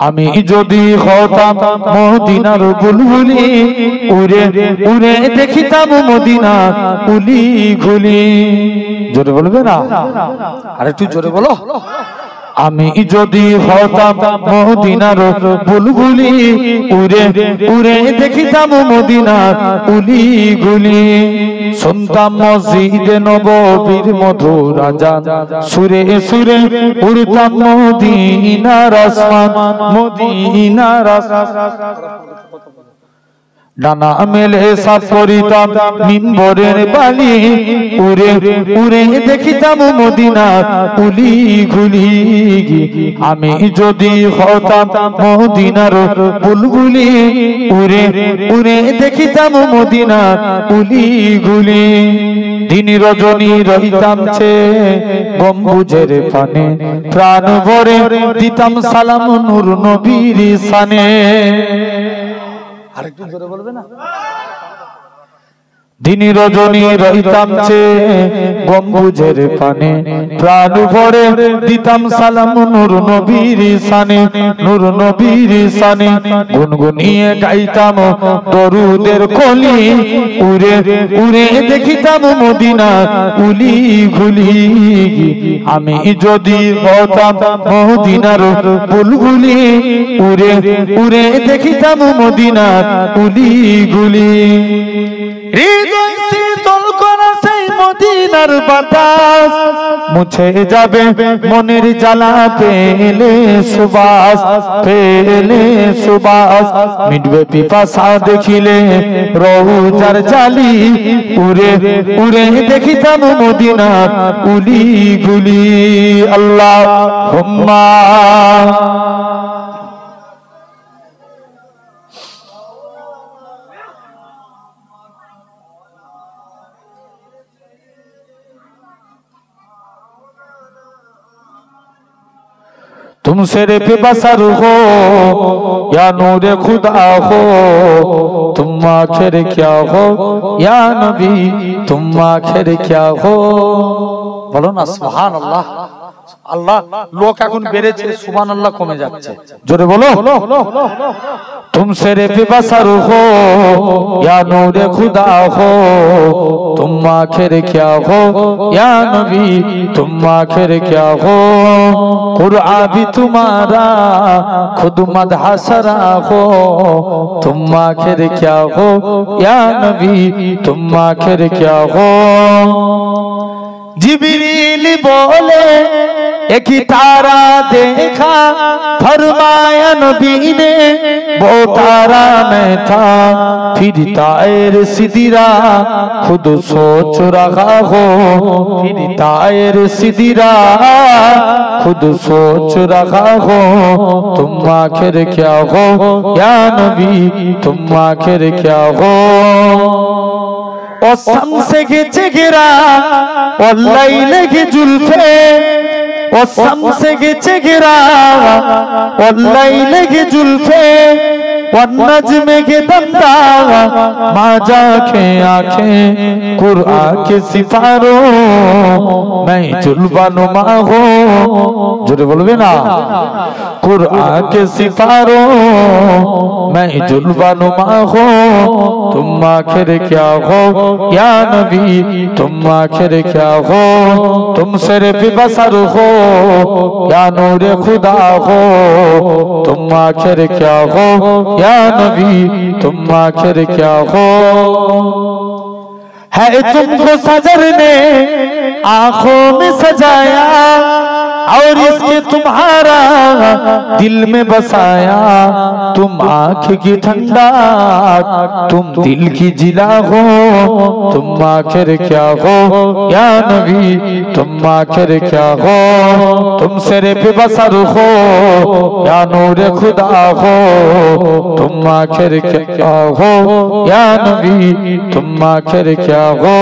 আমি যদি হতাম মদিনার বুলবুলি উড়ে উড়ে দেখিতাম মদিনার কুলি গুলি। জোরে বলবে না? আর একটু জোরে বলো। আমি যদি হতাম মদিনার বুলবুলি উড়ে উড়ে দেখিতাম মদিনার কুলি গুলি। শুনতাম মসজিদে নববীর মধুর আযান, সুরে সুরে উড়তাম মদিনার আসমান, মদিনার ডানা মেলে সাফ করিতাম মিম্বরের বালি উড়ে উড়ে দেখিতাম মদিনার কুলি গুলি। আমি যদি হতাম মদিনার বুলবুলি উড়ে উড়ে দেখিতাম মদিনার কুলি গুলি। দিন রজনী রহিতাম চে গম্বুজের পানে, প্রাণ ভরে দিতাম সালাম নূর নবীর শানে। আরেকটু জোরে বলবে না? দিন রজনী রহিতাম চে গম্বুজের পানে, প্রাণ ভরে দিতাম সালাম নূর নবীর শানে, নূর নবীর শানে। গুনগুনিয়ে গাইতাম দরুদের কলি উড়ে উড়ে দেখিতাম মদিনার কুলি গুলি। আমি যদি হতাম মদিনার বুলবুলি উড়ে উড়ে দেখিতাম মদিনার কুলি গুলি। হৃদয় শীতল করা সেই মদিনার বাতাস, মুছে যাবে মনের জ্বালা পেলে সুবাস, পেলে সুবাস। মিটবে পিপাসা দেখিলে রওজার জালি উড়ে উড়ে দেখিতাম মদিনার কুলি গুলি। আল্লাহুম্মা तुमसे रे बेबसर हो या नूरे खुदा हो, तुम आखिर क्या हो या नबी, तुम आखिर क्या हो। बोलो ना सुभान अल्लाह। আল্লাহ লোক এখন বেড়েছে, সুবহানাল্লাহ কমে যাচ্ছে। জোরে বলো। तुमसे रे बेबसर हो या नूरे खुदा हो, तुम आखिर क्या हो या नबी, तुम आखिर क्या हो। कुरान भी तुम्हारा खुद मदहसरा हो, तुम आखिर क्या हो या नबी, तुम आखिर क्या हो। जिब्रील बोले एक तारा देखा, फरमाया नबी ने वो तारा मैं था। फिर तायर सिदिरा खुद सोच रहा हो, फिर तायर सिदिरा खुद सोच रहा हो। तुम आखिर क्या हो या नबी, तुम आखिर क्या हो। और शम्स के चेहरा और लैले की जुल्फे, और शम्स के चेहरा और लैले की जुल्फे, और नज्म के दमदा माजा के आंखें कुरान के सितारों, मैं जुल्वा नुमा हो। जोरे बोलबे ना। कुरान के सितारों मैं जुल्वा नुमा हो, तुम आखिर क्या हो या नबी, तुम आखिर क्या हो। तुम सिर बेबसर हो या नूरे खुदा हो, तुम आखिर क्या हो या नबी, तुम आखिर क्या हो। है तुमको सजर ने आंखों में सजाया, और इसके तुम्हारा दिल में बसाया। तुम आँख की ठंडा, तुम दिल की जिला हो, तुम आखिर क्या हो या नबी, तुम आखिर क्या हो। तुम सिर बेबसर हो या नूरे खुदा हो, तुम आखिर क्या हो या नबी, तुम आखिर क्या हो।